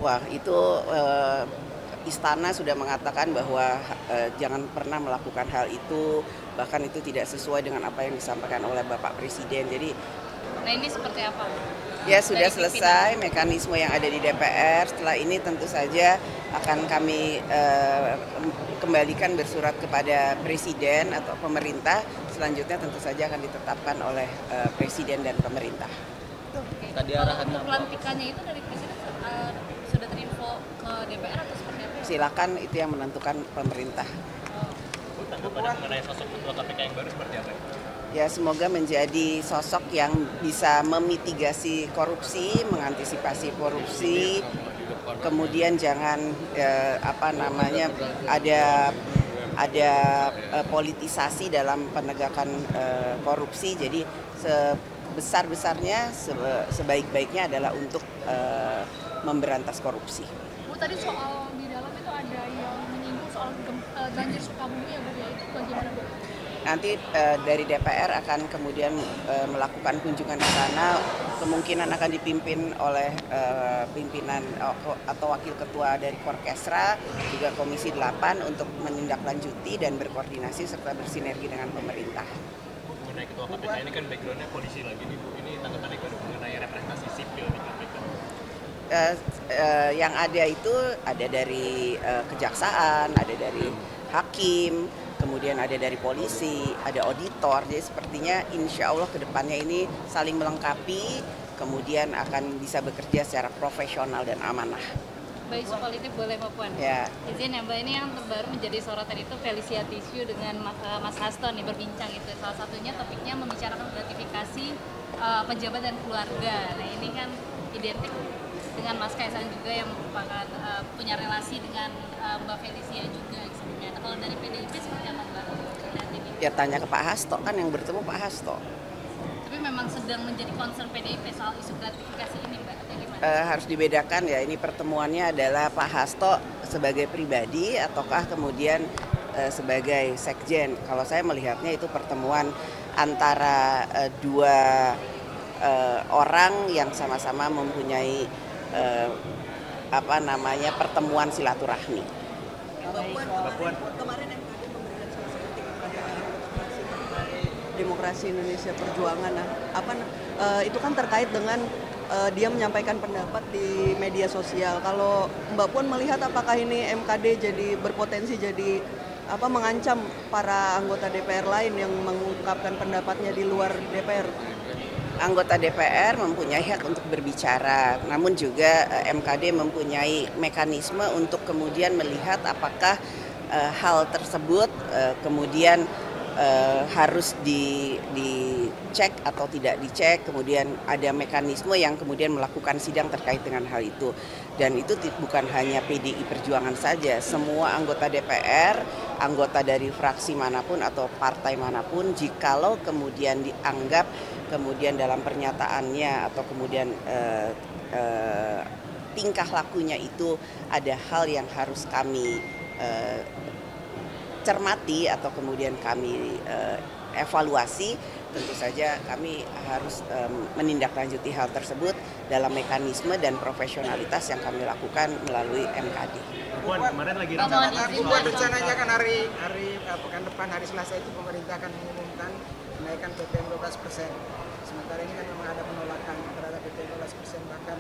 Wah, itu istana sudah mengatakan bahwa jangan pernah melakukan hal itu, bahkan itu tidak sesuai dengan apa yang disampaikan oleh Bapak Presiden. Jadi Nah ini seperti apa? ya sudah Dari selesai pimpinan. mekanisme yang ada di DPR. Setelah ini tentu saja akan kami kembalikan bersurat kepada Presiden atau pemerintah. Selanjutnya tentu saja akan ditetapkan oleh Presiden dan pemerintah. Oke. Tadi Kalau arahannya untuk apa? pelantikannya itu dari presiden sudah terinfo ke DPR atau seperti apa? Silakan, itu yang menentukan pemerintah. Bu, tanggapan mengenai sosok ketua KPK yang baru seperti apa? Ya, semoga menjadi sosok yang bisa memitigasi korupsi, mengantisipasi korupsi, kemudian jangan ada politisasi dalam penegakan korupsi. Jadi sebesar-besarnya, sebaik-baiknya adalah untuk memberantas korupsi. Bu, tadi soal di dalam itu ada yang menyinggung soal banjir Sukabumi ya Bu, ya itu bagaimana Bu? Nanti dari DPR akan kemudian melakukan kunjungan ke sana, kemungkinan akan dipimpin oleh pimpinan atau wakil ketua dari Korkesra, juga Komisi 8 untuk menindaklanjuti dan berkoordinasi serta bersinergi dengan pemerintah. Bu, mengenai ketua KPK ini kan backgroundnya polisi lagi nih Bu, ini tanggapannya mengenai representasi sipil di KPK. Yang ada itu ada dari kejaksaan, ada dari hakim, kemudian ada dari polisi, ada auditor. Jadi sepertinya insya Allah kedepannya ini saling melengkapi, kemudian akan bisa bekerja secara profesional dan amanah. Baik, isu politik boleh Mbak Puan. Ya. Izin ya Mbak, ini yang terbaru menjadi sorotan itu Felicia Tisu dengan Mas Hasto nih berbincang itu. Salah satunya topiknya membicarakan gratifikasi pejabat dan keluarga. Nah ini kan identik dengan Mas Kaisang juga yang merupakan punya relasi dengan Mbak Felicia juga sebelumnya. Nah, kalau dari PDIP seperti apa Mbak? Ya tanya ke Pak Hasto, kan yang bertemu Pak Hasto. Tapi memang sedang menjadi concern PDIP soal isu gratifikasi ini Mbak, atau gimana? Harus dibedakan ya, ini pertemuannya adalah Pak Hasto sebagai pribadi ataukah kemudian sebagai sekjen. Kalau saya melihatnya itu pertemuan antara dua orang yang sama-sama mempunyai pertemuan silaturahmi. Mbak Puan. Kemarin MKD memberikan sanksi etik kepada Demokrasi Indonesia Perjuangan. Itu kan terkait dengan dia menyampaikan pendapat di media sosial. Kalau Mbak Puan melihat apakah ini MKD jadi berpotensi jadi mengancam para anggota DPR lain yang mengungkapkan pendapatnya di luar DPR? Anggota DPR mempunyai hak untuk berbicara, namun juga MKD mempunyai mekanisme untuk kemudian melihat apakah hal tersebut kemudian harus dicek atau tidak dicek, kemudian ada mekanisme yang kemudian melakukan sidang terkait dengan hal itu. Dan itu bukan hanya PDI Perjuangan saja, semua anggota DPR, anggota dari fraksi manapun atau partai manapun, jikalau kemudian dianggap kemudian dalam pernyataannya atau kemudian tingkah lakunya itu ada hal yang harus kami cermati atau kemudian kami evaluasi, tentu saja kami harus menindaklanjuti hal tersebut dalam mekanisme dan profesionalitas yang kami lakukan melalui MKD. Puan, kemarin lagi rencananya kan hari pekan depan hari Selasa itu pemerintah akan mengumumkan menaikkan PPN 12%. Sementara ini kan memang ada penolakan terhadap PPN 12%, bahkan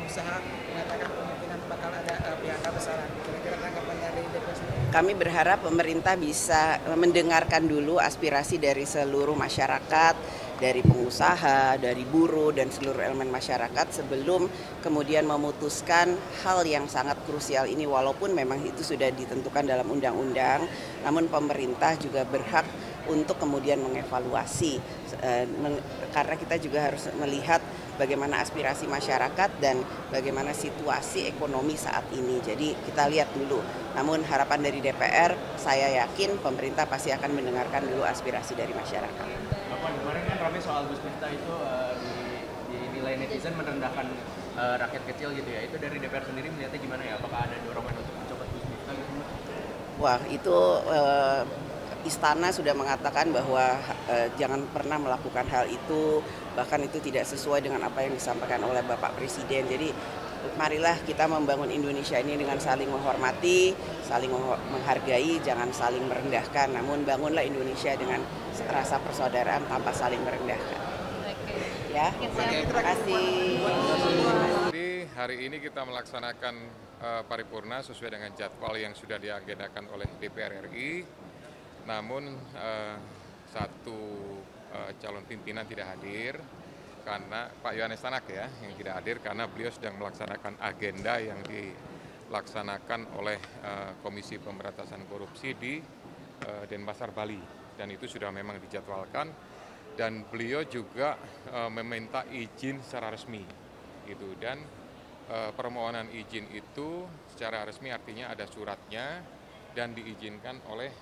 usaha mengatakan kemungkinan bakal ada PHK besaran. Kira-kira tanggapan dari DPR sendiri? Kami berharap pemerintah bisa mendengarkan dulu aspirasi dari seluruh masyarakat, dari pengusaha, dari buruh, dan seluruh elemen masyarakat sebelum kemudian memutuskan hal yang sangat krusial ini. Walaupun memang itu sudah ditentukan dalam undang-undang, namun pemerintah juga berhak untuk kemudian mengevaluasi, karena kita juga harus melihat bagaimana aspirasi masyarakat dan bagaimana situasi ekonomi saat ini. Jadi kita lihat dulu. Namun harapan dari DPR, saya yakin pemerintah pasti akan mendengarkan dulu aspirasi dari masyarakat. Bapak, kemarin kan ramai soal Gus Miftah itu dinilai netizen merendahkan rakyat kecil gitu ya. Itu dari DPR sendiri melihatnya gimana ya? Apakah ada dorongan untuk mencopot Gus Miftah gitu? Wah, itu istana sudah mengatakan bahwa jangan pernah melakukan hal itu, bahkan itu tidak sesuai dengan apa yang disampaikan oleh Bapak Presiden. Jadi marilah kita membangun Indonesia ini dengan saling menghormati, saling menghargai, jangan saling merendahkan, namun bangunlah Indonesia dengan rasa persaudaraan tanpa saling merendahkan. Ya, terima kasih. Jadi hari ini kita melaksanakan paripurna sesuai dengan jadwal yang sudah diagendakan oleh DPR RI. Namun satu calon pimpinan tidak hadir karena Pak Yohanes Tanak ya yang tidak hadir karena beliau sedang melaksanakan agenda yang dilaksanakan oleh Komisi Pemberantasan Korupsi di Denpasar, Bali, dan itu sudah memang dijadwalkan dan beliau juga meminta izin secara resmi gitu, dan permohonan izin itu secara resmi artinya ada suratnya dan diizinkan oleh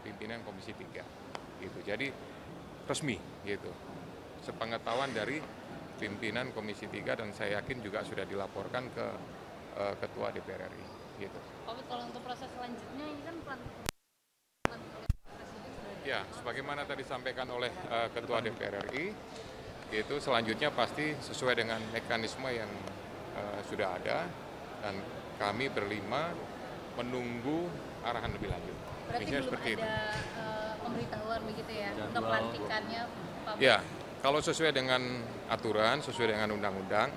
pimpinan Komisi 3 gitu. Jadi resmi gitu. Sepengetahuan dari pimpinan Komisi 3 dan saya yakin juga sudah dilaporkan ke Ketua DPR RI gitu. Kalau untuk proses selanjutnya ini kan Ya, sebagaimana tadi disampaikan oleh Ketua DPR RI, yaitu selanjutnya pasti sesuai dengan mekanisme yang sudah ada dan kami berlima menunggu arahan lebih lanjut. berarti belum seperti ada pemberitahuan begitu ya untuk pelantikannya Pak? Ya, kalau sesuai dengan aturan, sesuai dengan undang-undang,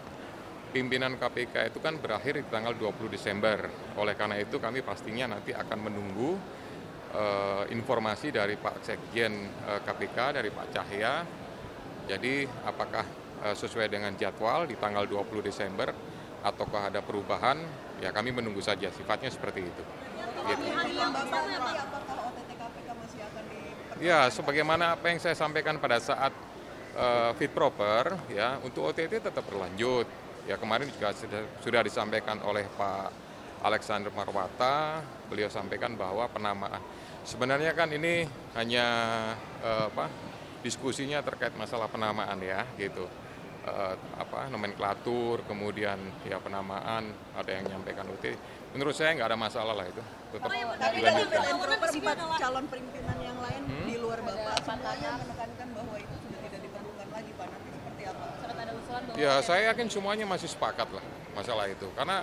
pimpinan KPK itu kan berakhir di tanggal 20 Desember. Oleh karena itu kami pastinya nanti akan menunggu informasi dari Pak Sekjen KPK, dari Pak Cahya. Jadi apakah sesuai dengan jadwal di tanggal 20 Desember ataukah ada perubahan, ya kami menunggu saja, sifatnya seperti itu. Gitu. Ya, sebagaimana apa yang saya sampaikan pada saat fit proper, ya untuk OTT tetap berlanjut. Ya kemarin juga sudah disampaikan oleh Pak Alexander Marwata, beliau sampaikan bahwa penamaan sebenarnya kan ini hanya diskusinya terkait masalah penamaan ya gitu. Nomenklatur, kemudian ya penamaan, ada yang menyampaikan OTT. Menurut saya nggak ada masalah lah itu. Tetap Tapi dari Pak calon pimpinan yang lain di luar Bapak semuanya menekankan bahwa itu sudah tidak diperlukan lagi Pak. Nanti seperti apa? Sempat ada usulan bahwa Ya saya yakin semuanya masih sepakat lah masalah itu. Karena